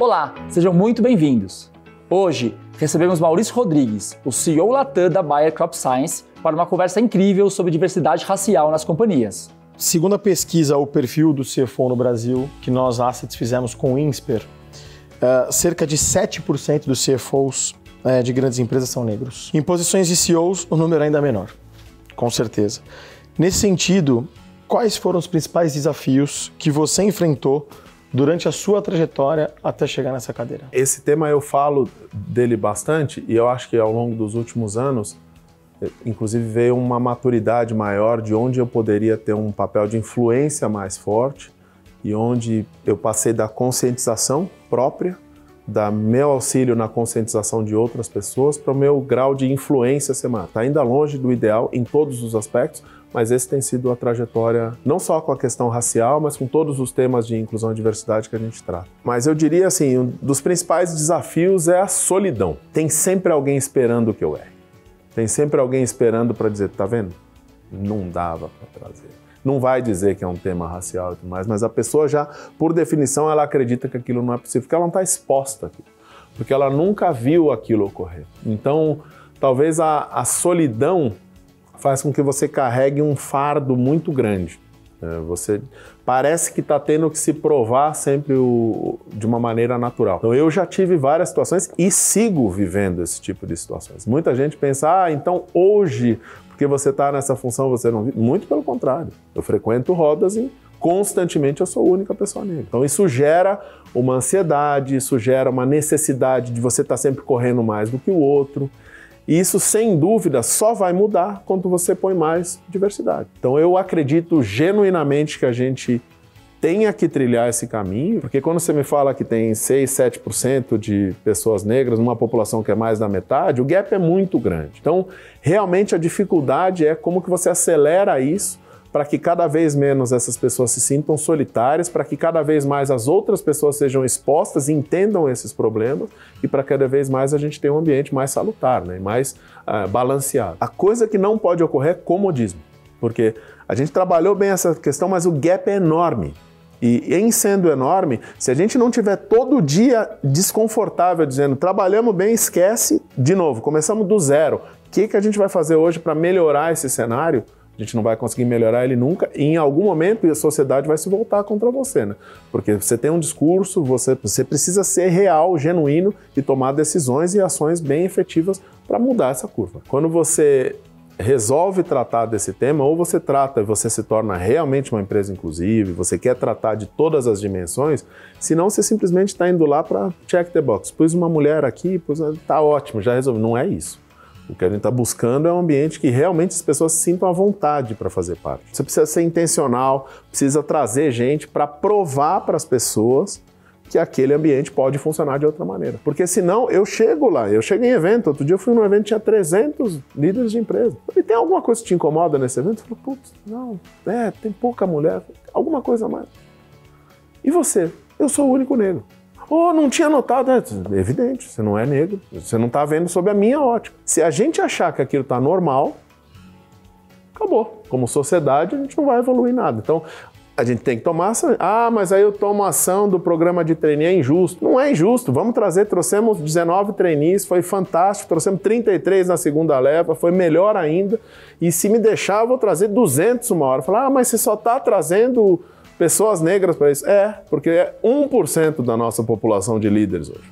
Olá, sejam muito bem-vindos. Hoje recebemos Maurício Rodrigues, o CEO Latam da Bayer Crop Science, para uma conversa incrível sobre diversidade racial nas companhias. Segundo a pesquisa O Perfil do CFO no Brasil, que nós Assets fizemos com o INSPER, cerca de 7% dos CFOs de grandes empresas são negros. Em posições de CEOs, o número ainda é menor, com certeza. Nesse sentido, quais foram os principais desafios que você enfrentou durante a sua trajetória até chegar nessa cadeira? Esse tema eu falo dele bastante e eu acho que ao longo dos últimos anos, inclusive veio uma maturidade maior de onde eu poderia ter um papel de influência mais forte e onde eu passei da conscientização própria, da meu auxílio na conscientização de outras pessoas para o meu grau de influência ser maior. Está ainda longe do ideal em todos os aspectos, mas esse tem sido a trajetória, não só com a questão racial, mas com todos os temas de inclusão e diversidade que a gente trata. Mas eu diria assim, um dos principais desafios é a solidão. Tem sempre alguém esperando que eu erre. Tem sempre alguém esperando para dizer, tá vendo? Não dava para trazer. Não vai dizer que é um tema racial e tudo mais, mas a pessoa já, por definição, ela acredita que aquilo não é possível, porque ela não está exposta aqui, porque ela nunca viu aquilo ocorrer. Então, talvez a solidão faz com que você carregue um fardo muito grande. Você parece que está tendo que se provar sempre de uma maneira natural. Então eu já tive várias situações e sigo vivendo esse tipo de situações. Muita gente pensa, então hoje, porque você está nessa função, você não vive. Muito pelo contrário. Eu frequento rodas e constantemente eu sou a única pessoa negra. Então isso gera uma ansiedade, isso gera uma necessidade de você estar sempre correndo mais do que o outro. E isso, sem dúvida, só vai mudar quando você põe mais diversidade. Então eu acredito genuinamente que a gente tenha que trilhar esse caminho, porque quando você me fala que tem 6, 7% de pessoas negras numa população que é mais da metade, o gap é muito grande. Então, realmente a dificuldade é como que você acelera isso para que cada vez menos essas pessoas se sintam solitárias, para que cada vez mais as outras pessoas sejam expostas e entendam esses problemas e para cada vez mais a gente tenha um ambiente mais salutar, né, mais balanceado. A coisa que não pode ocorrer é comodismo, porque a gente trabalhou bem essa questão, mas o gap é enorme. E em sendo enorme, se a gente não tiver todo dia desconfortável dizendo trabalhamos bem, esquece, de novo, começamos do zero. O que a gente vai fazer hoje para melhorar esse cenário? A gente não vai conseguir melhorar ele nunca e em algum momento a sociedade vai se voltar contra você, né? Porque você tem um discurso, você precisa ser real, genuíno e tomar decisões e ações bem efetivas para mudar essa curva. Quando você resolve tratar desse tema, ou você trata e você se torna realmente uma empresa inclusiva, você quer tratar de todas as dimensões, senão você simplesmente está indo lá para check the box. Pus uma mulher aqui, tá ótimo, já resolvi. Não é isso. O que a gente está buscando é um ambiente que realmente as pessoas se sintam à vontade para fazer parte. Você precisa ser intencional, precisa trazer gente para provar para as pessoas que aquele ambiente pode funcionar de outra maneira. Porque senão eu chego lá, eu chego em evento, outro dia eu fui num evento que tinha 300 líderes de empresa. E tem alguma coisa que te incomoda nesse evento? Eu falo, putz, não, tem pouca mulher, alguma coisa a mais. E você? Eu sou o único negro. Oh, não tinha notado. É evidente, você não é negro, você não está vendo sob a minha ótica. Se a gente achar que aquilo está normal, acabou. Como sociedade, a gente não vai evoluir nada. Então, a gente tem que tomar ação. Mas aí eu tomo ação do programa de trainee, é injusto. Não é injusto, vamos trazer, trouxemos 19 trainees, foi fantástico, trouxemos 33 na segunda leva, foi melhor ainda. E se me deixar, eu vou trazer 200 uma hora. Falar, mas você só está trazendo pessoas negras para isso? Porque é 1% da nossa população de líderes hoje.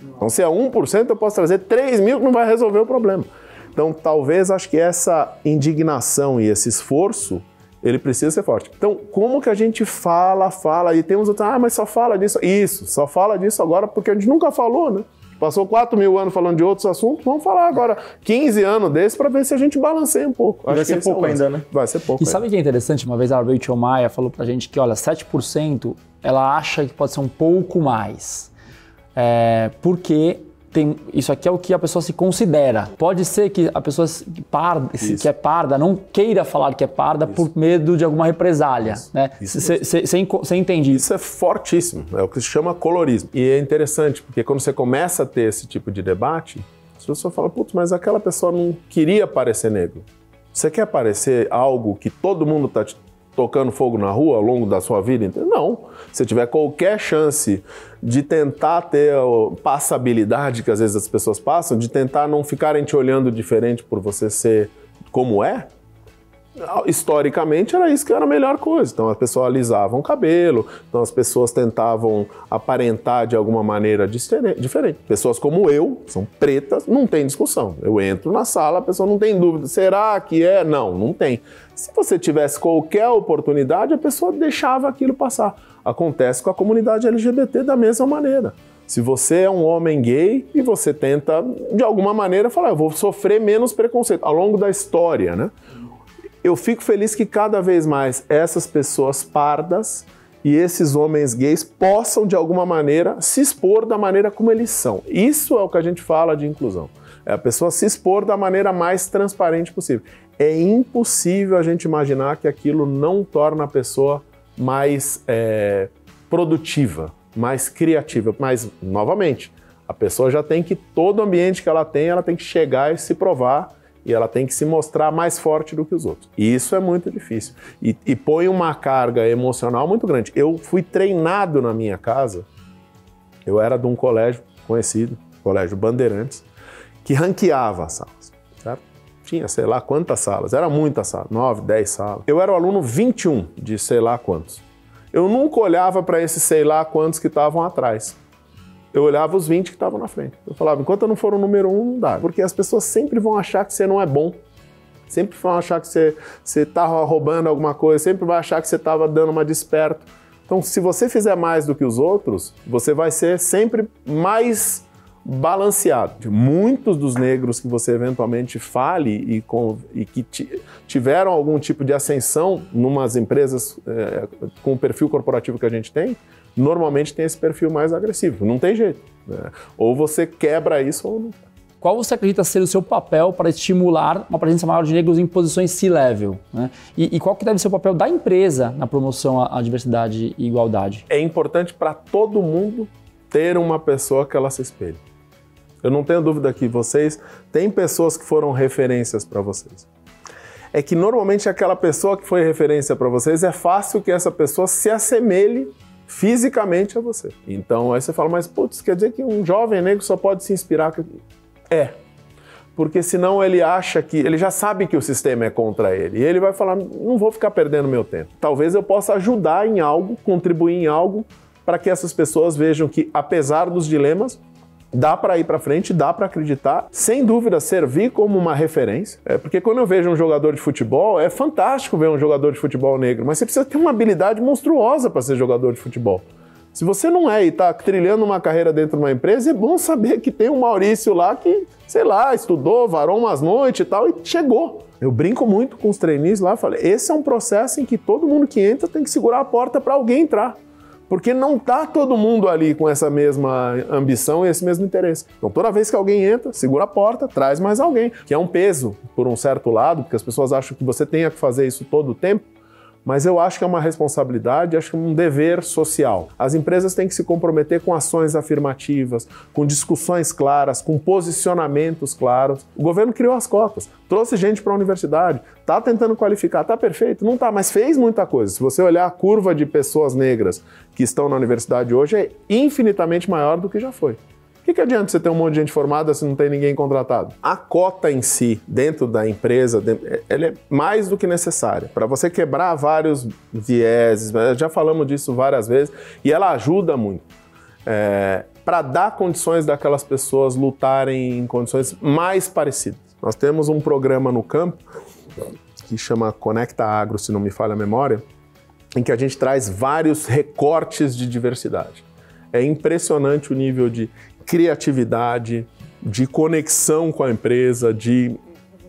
Então, se é 1%, eu posso trazer 3 mil que não vai resolver o problema. Então, talvez, acho que essa indignação e esse esforço, ele precisa ser forte. Então, como que a gente fala, e temos outros, mas só fala disso. Isso, só fala disso agora porque a gente nunca falou, né? Passou 4.000 anos falando de outros assuntos, vamos falar agora 15 anos desses para ver se a gente balanceia um pouco. Vai ser pouco ainda, né? Vai ser pouco. E sabe o que é interessante? Uma vez a Rachel Maia falou pra gente que, olha, 7% ela acha que pode ser um pouco mais. Porque isso aqui é o que a pessoa se considera. Pode ser que a pessoa que é parda não queira falar que é parda por medo de alguma represália. Você entende isso? Isso é fortíssimo, é o que se chama colorismo. E é interessante, porque quando você começa a ter esse tipo de debate, as pessoas falam, putz, mas aquela pessoa não queria parecer negro. Você quer parecer algo que todo mundo está tocando fogo na rua ao longo da sua vida? Não. Se tiver qualquer chance de tentar ter a passabilidade que às vezes as pessoas passam, de tentar não ficarem te olhando diferente por você ser como é, historicamente era isso que era a melhor coisa. Então as pessoas alisavam o cabelo, então as pessoas tentavam aparentar de alguma maneira diferente. Pessoas como eu, são pretas, não tem discussão. Eu entro na sala, a pessoa não tem dúvida. Será que é? Não, não tem. Se você tivesse qualquer oportunidade, a pessoa deixava aquilo passar. Acontece com a comunidade LGBT da mesma maneira. Se você é um homem gay e você tenta, de alguma maneira, falar, eu vou sofrer menos preconceito ao longo da história, né? Eu fico feliz que cada vez mais essas pessoas pardas e esses homens gays possam, de alguma maneira, se expor da maneira como eles são. Isso é o que a gente fala de inclusão. É a pessoa se expor da maneira mais transparente possível. É impossível a gente imaginar que aquilo não torna a pessoa mais produtiva, mais criativa. Mas, novamente, a pessoa já tem que, todo ambiente que ela tem que chegar e se provar, e ela tem que se mostrar mais forte do que os outros. E isso é muito difícil. E põe uma carga emocional muito grande. Eu fui treinado na minha casa, eu era de um colégio conhecido, Colégio Bandeirantes, que ranqueava as salas, certo? Tinha sei lá quantas salas, era muita sala, 9, 10 salas. Eu era o aluno 21 de sei lá quantos. Eu nunca olhava para esses sei lá quantos que estavam atrás. Eu olhava os 20 que estavam na frente. Eu falava, enquanto eu não for o número 1, não dá. Porque as pessoas sempre vão achar que você não é bom. Sempre vão achar que você está roubando alguma coisa. Sempre vai achar que você estava dando uma desperto. Então, se você fizer mais do que os outros, você vai ser sempre mais balanceado. Muitos dos negros que você eventualmente fale e que tiveram algum tipo de ascensão numas empresas com o perfil corporativo que a gente tem, normalmente tem esse perfil mais agressivo. Não tem jeito, né? Ou você quebra isso ou não. Qual você acredita ser o seu papel para estimular uma presença maior de negros em posições C-level, né? E qual que deve ser o papel da empresa na promoção à diversidade e igualdade? É importante para todo mundo ter uma pessoa que ela se espelhe. Eu não tenho dúvida que vocês têm pessoas que foram referências para vocês. É que normalmente aquela pessoa que foi referência para vocês, é fácil que essa pessoa se assemelhe fisicamente a você. Então aí você fala, mas putz, quer dizer que um jovem negro só pode se inspirar? Porque senão ele acha que, ele já sabe que o sistema é contra ele, e ele vai falar, não vou ficar perdendo meu tempo. Talvez eu possa ajudar em algo, contribuir em algo, para que essas pessoas vejam que, apesar dos dilemas, dá para ir para frente, dá para acreditar, sem dúvida servir como uma referência. Porque quando eu vejo um jogador de futebol, é fantástico ver um jogador de futebol negro, mas você precisa ter uma habilidade monstruosa para ser jogador de futebol. Se você não é e está trilhando uma carreira dentro de uma empresa, é bom saber que tem um Maurício lá que, sei lá, estudou, varou umas noites e tal, e chegou. Eu brinco muito com os trainees lá, falei, esse é um processo em que todo mundo que entra tem que segurar a porta para alguém entrar. Porque não está todo mundo ali com essa mesma ambição e esse mesmo interesse. Então, toda vez que alguém entra, segura a porta, traz mais alguém, que é um peso, por um certo lado, porque as pessoas acham que você tenha que fazer isso todo o tempo, mas eu acho que é uma responsabilidade, acho que é um dever social. As empresas têm que se comprometer com ações afirmativas, com discussões claras, com posicionamentos claros. O governo criou as cotas, trouxe gente para a universidade, está tentando qualificar, está perfeito? Não está, mas fez muita coisa. Se você olhar a curva de pessoas negras que estão na universidade hoje, é infinitamente maior do que já foi. O que adianta você ter um monte de gente formada se não tem ninguém contratado? A cota em si, dentro da empresa, ela é mais do que necessária. Para você quebrar vários vieses, já falamos disso várias vezes, e ela ajuda muito. Para dar condições daquelas pessoas lutarem em condições mais parecidas. Nós temos um programa no campo, que chama Conecta Agro, se não me falha a memória, em que a gente traz vários recortes de diversidade. É impressionante o nível de criatividade, de conexão com a empresa, de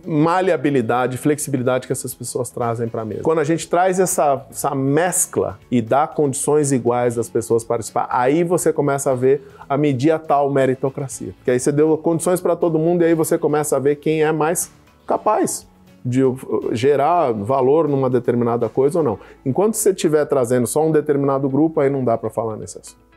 maleabilidade, flexibilidade que essas pessoas trazem para a mesa. Quando a gente traz essa mescla e dá condições iguais das pessoas participar, aí você começa a ver a medir a tal meritocracia. Porque aí você deu condições para todo mundo e aí você começa a ver quem é mais capaz de gerar valor numa determinada coisa ou não. Enquanto você estiver trazendo só um determinado grupo, aí não dá para falar nesse assunto.